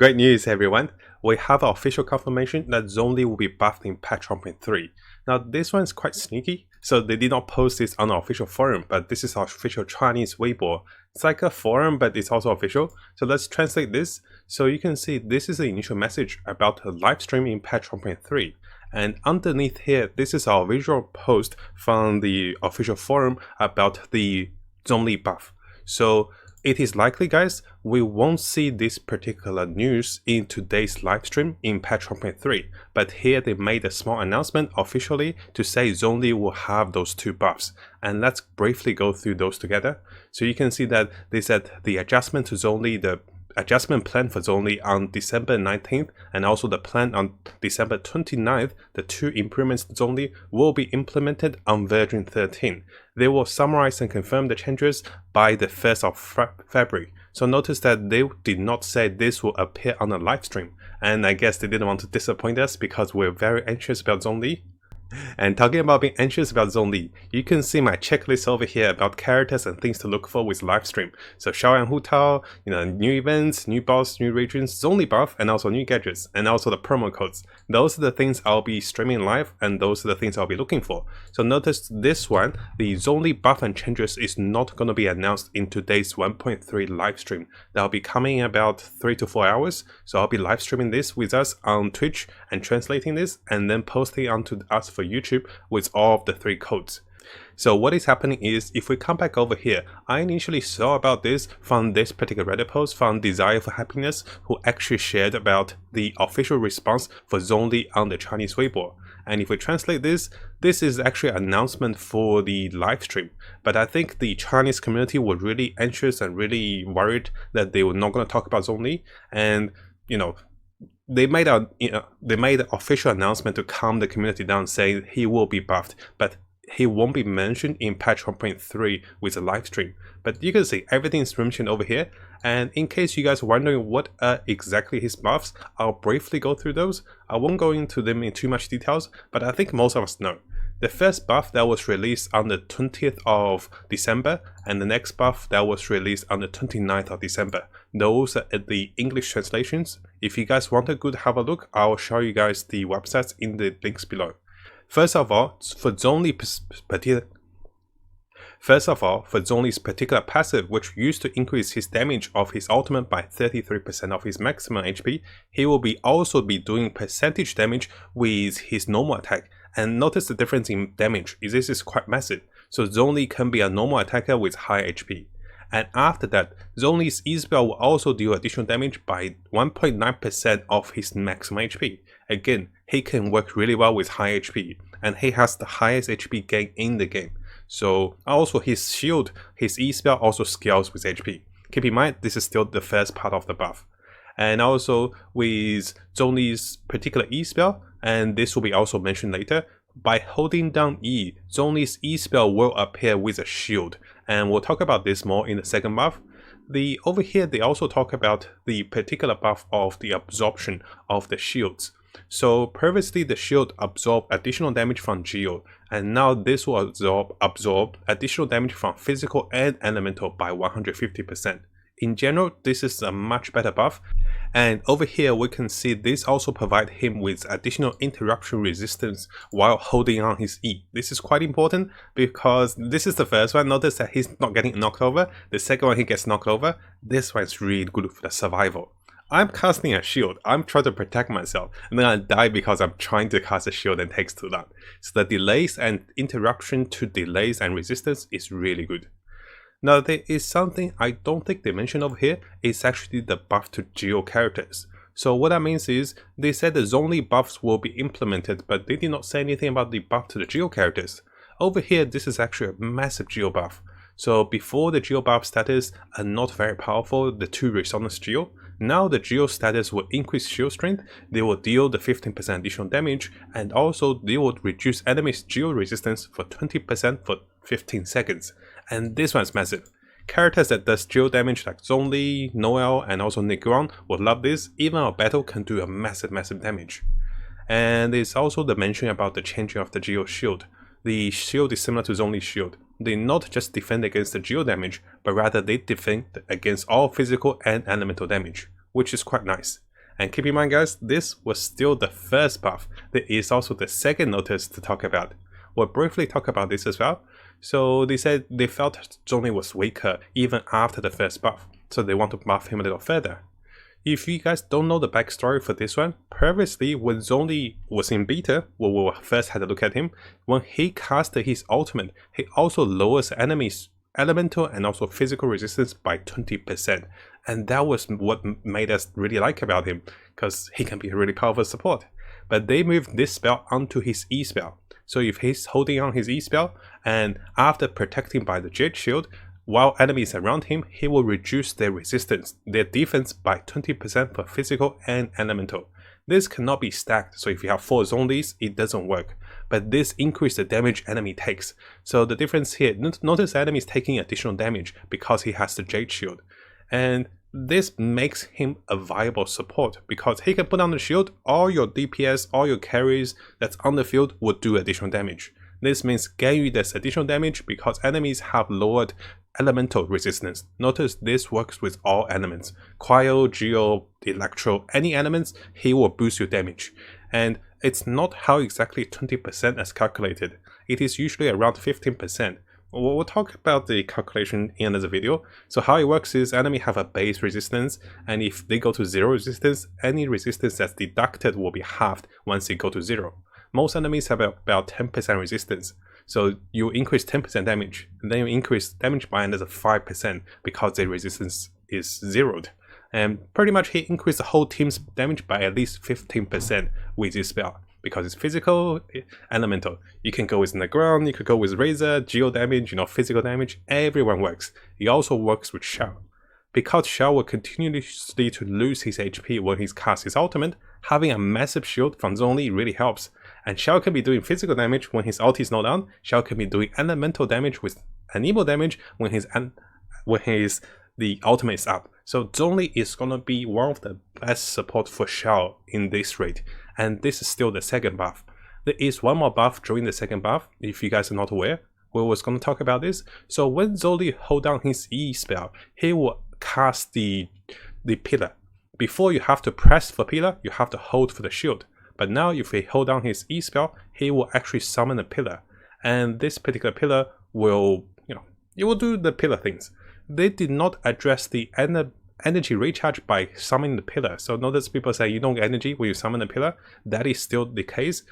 Great news, everyone! We have official confirmation that Zhongli will be buffed in patch 1.3. Now, this one is quite sneaky, so they did not post this on the official forum, but this is our official Chinese Weibo. It's like a forum, but it's also official. So let's translate this. So you can see this is the initial message about the live stream in patch 1.3. And underneath here, this is our visual post from the official forum about the Zhongli buff. So it is likely, guys, we won't see this particular news in today's live stream in patch 1.3, but here they made a small announcement officially to say Zhongli will have those two buffs, and let's briefly go through those together. So you can see that they said the adjustment to Zhongli, the adjustment plan for Zhongli on December 19th and also the plan on December 29th, the two improvements to Zhongli will be implemented on version 13. They will summarize and confirm the changes by the 1st of February. So notice that they did not say this will appear on a live stream, and I guess they didn't want to disappoint us because we're very anxious about Zhongli. And talking about being anxious about Zhongli, you can see my checklist over here about characters and things to look for with livestream. So Xiao and Hu Tao, new events, new boss, new regions, Zhongli buff, and also new gadgets, and also the promo codes. Those are the things I'll be streaming live, and those are the things I'll be looking for. So notice this one, the Zhongli buff and changes is not going to be announced in today's 1.3 live stream. That'll be coming in about 3 to 4 hours. So I'll be live streaming this with us on Twitch and translating this, and then posting onto us for YouTube with all of the 3 codes. So what is happening is, if we come back over here, I initially saw about this from this particular Reddit post from Desire for Happiness, who actually shared about the official response for Zhongli on the Chinese Weibo. And if we translate this, this is actually an announcement for the live stream. But I think the Chinese community were really anxious and really worried that they were not going to talk about Zhongli, and they made an official announcement to calm the community down, saying he will be buffed, but he won't be mentioned in patch 1.3 with a live stream. But you can see everything is mentioned over here, and in case you guys are wondering what are exactly his buffs, I'll briefly go through those. I won't go into them in too much details, but I think most of us know. The first buff that was released on the 20th of December, and the next buff that was released on the 29th of December. Those are the English translations. If you guys want to go have a look, I'll show you guys the websites in the links below. First of all, for Zhongli's particular passive, which used to increase his damage of his ultimate by 33% of his maximum HP, he will also be doing percentage damage with his normal attack. And notice the difference in damage, this is quite massive. So Zhongli can be a normal attacker with high HP. And after that, Zhongli's E-spell will also deal additional damage by 1.9% of his maximum HP. Again, he can work really well with high HP, and he has the highest HP gain in the game. So also his shield, his E-spell also scales with HP. Keep in mind, this is still the first part of the buff. And also with Zhongli's particular E-spell, and this will be also mentioned later, by holding down E, Zhongli's E-spell will appear with a shield, and we'll talk about this more in the second buff. Over here they also talk about the particular buff of the absorption of the shields. So previously the shield absorbed additional damage from Geo, and now this will absorb additional damage from physical and elemental by 150%. In general, this is a much better buff, and over here we can see this also provides him with additional interruption resistance while holding on his E. This is quite important because this is the first one. Notice that he's not getting knocked over. The second one he gets knocked over. This one is really good for the survival. I'm casting a shield, I'm trying to protect myself, and then I die because I'm trying to cast a shield and it takes too long. So the delays and interruption to delays and resistance is really good. Now there is something I don't think they mentioned over here, it's actually the buff to Geo characters. So what that means is, they said the Zhongli buffs will be implemented, but they did not say anything about the buff to the Geo characters. Over here, this is actually a massive Geo buff. So before the Geo buff status are not very powerful, the 2 Resonance Geo, now the Geo status will increase shield strength, they will deal the 15% additional damage, and also they will reduce enemies' Geo resistance for 20% for 15 seconds. And this one's massive. Characters that does Geo damage like Zhongli, Noel, and also Negron will love this. Even our battle can do a massive damage. And there's also the mention about the changing of the Geo shield. The shield is similar to Zhongli's shield. They not just defend against the Geo damage, but rather they defend against all physical and elemental damage, which is quite nice. And keep in mind guys, this was still the first buff. There is also the second notice to talk about. We'll briefly talk about this as well. So they said they felt Zhongli was weaker even after the first buff, so they want to buff him a little further. If you guys don't know the backstory for this one, previously when Zhongli was in beta, when we first had a look at him, when he casted his ultimate, he also lowers enemies' elemental and also physical resistance by 20%. And that was what made us really like about him, because he can be a really powerful support. But they moved this spell onto his E spell. So if he's holding on his E spell, and after protecting by the Jade Shield, while enemies around him, he will reduce their resistance, their defense by 20% for physical and elemental. This cannot be stacked, so if you have 4 Zhonglis, it doesn't work. But this increases the damage enemy takes. So the difference here, notice enemies taking additional damage because he has the Jade Shield. And this makes him a viable support because he can put on the shield, all your DPS, all your carries that's on the field will do additional damage. This means Ganyu does additional damage because enemies have lowered elemental resistance. Notice this works with all elements. Cryo, Geo, Electro, any elements, he will boost your damage. And it's not how exactly 20% is calculated. It is usually around 15%. We'll talk about the calculation in another video. So how it works is enemy have a base resistance, and if they go to 0 resistance, any resistance that's deducted will be halved once they go to 0. Most enemies have about 10% resistance. So you increase 10% damage, and then you increase damage by another 5% because their resistance is zeroed. And pretty much he increased the whole team's damage by at least 15% with this spell. Because it's physical, elemental. You can go with the ground, you could go with razor, geo damage, physical damage, everyone works. It also works with Xiao. Because Xiao will continuously to lose his HP when he casts his ultimate, having a massive shield from Zhongli really helps. And Xiao can be doing physical damage when his ulti is not on. Xiao can be doing elemental damage with anemo damage when the ultimate is up. So Zhongli is gonna be one of the best support for Xiao in this raid. And this is still the second buff. There is one more buff during the second buff, if you guys are not aware. We was going to talk about this. So when Zhongli hold down his E spell, he will cast the pillar. Before you have to press for pillar, you have to hold for the shield. But now if he hold down his E spell, he will actually summon a pillar. And this particular pillar will, it will do the pillar things. They did not address the energy recharge by summoning the pillar. So notice people say you don't get energy when you summon the pillar. That is still the case.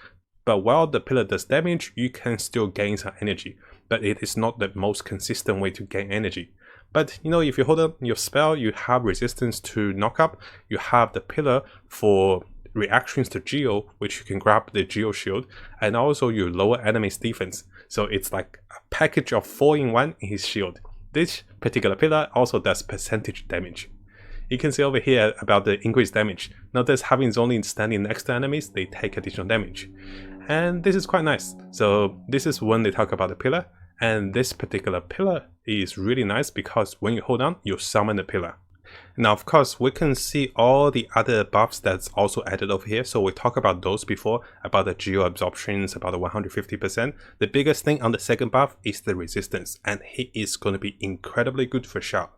But while the pillar does damage, you can still gain some energy. But it is not the most consistent way to gain energy. But if you hold up your spell, you have resistance to knockup. You have the pillar for reactions to Geo, which you can grab the Geo shield. And also you lower enemy's defense. So it's like a package of 4-in-1 in his shield. This particular pillar also does percentage damage. You can see over here about the increased damage. Notice having Zhongli standing next to enemies, they take additional damage. And this is quite nice. So this is when they talk about the pillar. And this particular pillar is really nice because when you hold on, you summon the pillar. Now, of course, we can see all the other buffs that's also added over here. So we talked about those before, about the geo absorptions, about the 150%. The biggest thing on the second buff is the resistance. And he is going to be incredibly good for Xiao.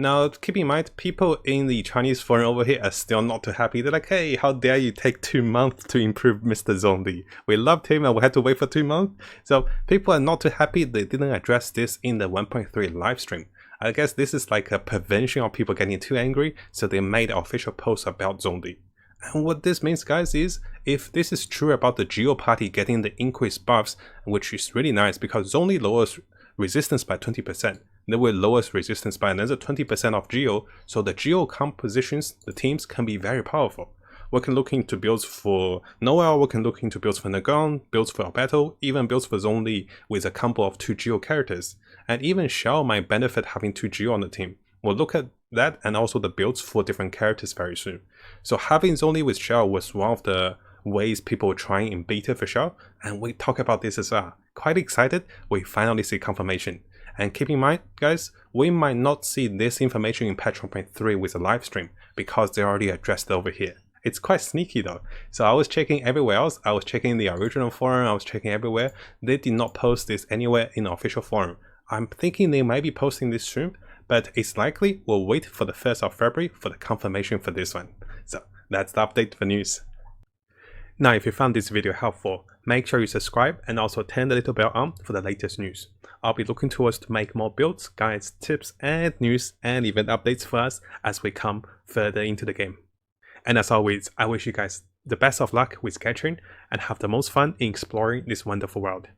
Now, keep in mind, people in the Chinese forum over here are still not too happy. They're like, hey, how dare you take 2 months to improve Mr. Zhongli? We loved him and we had to wait for 2 months. So people are not too happy they didn't address this in the 1.3 live stream. I guess this is like a prevention of people getting too angry, so they made an official post about Zhongli. And what this means, guys, is if this is true about the Geo party getting the increased buffs, which is really nice because Zhongli lowers resistance by 20%. They will lower resistance by another 20% of Geo, so the Geo compositions, the teams can be very powerful. We can look into builds for Noel, we can look into builds for Nagon, builds for Battle, even builds for Zhongli with a combo of 2 Geo characters. And even Xiao might benefit having 2 Geo on the team. We'll look at that and also the builds for different characters very soon. So having Zhongli with Xiao was one of the ways people were trying in beta for Xiao, and we talk about this as well. Quite excited, we finally see confirmation. And keep in mind, guys, we might not see this information in patch 1.3 with a live stream because they already addressed it over here. It's quite sneaky though. So I was checking everywhere else. I was checking the original forum. I was checking everywhere. They did not post this anywhere in the official forum. I'm thinking they might be posting this soon, but it's likely we'll wait for the 1st of February for the confirmation for this one. So that's the update for news. Now, if you found this video helpful, make sure you subscribe and also turn the little bell on for the latest news. I'll be looking towards to make more builds, guides, tips, and news and event updates for us as we come further into the game. And as always, I wish you guys the best of luck with Genshin and have the most fun in exploring this wonderful world.